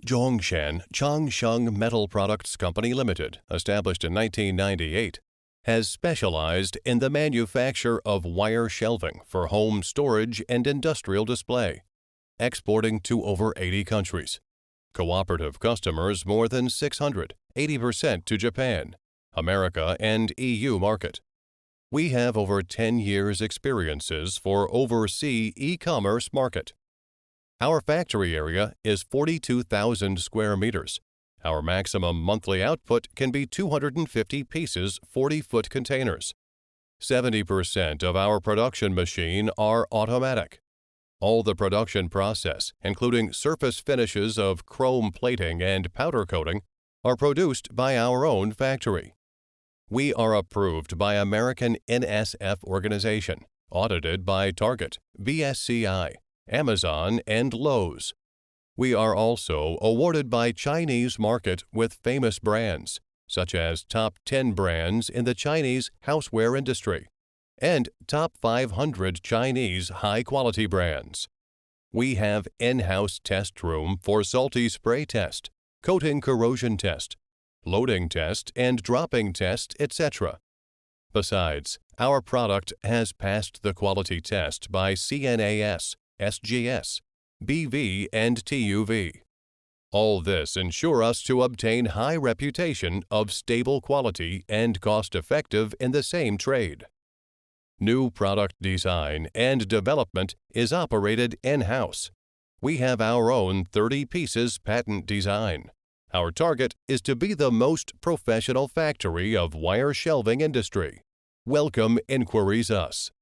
Zhongshan Changsheng Metal Products Company Limited, established in 1998, has specialized in the manufacture of wire shelving for home storage and industrial display, exporting to over 80 countries. Cooperative customers more than 600, 80% to Japan, America, and EU market. We have over 10 years experiences for oversea e-commerce market. Our factory area is 42,000 square meters. Our maximum monthly output can be 250 pieces 40-foot containers. 70% of our production machine are automatic. All the production process, including surface finishes of chrome plating and powder coating, are produced by our own factory. We are approved by American NSF organization, audited by Target, BSCI, Amazon, and Lowe's. We are also awarded by Chinese market with famous brands, such as top 10 brands in the Chinese houseware industry and top 500 Chinese high-quality brands. We have in-house test room for salty spray test, coating corrosion test, loading test and dropping test, etc. Besides, our product has passed the quality test by CNAS, SGS, BV, and TUV. All this ensure us to obtain high reputation of stable quality and cost-effective in the same trade. New product design and development is operated in-house. We have our own 30 pieces patent design. Our target is to be the most professional factory of wire shelving industry. Welcome inquiries us.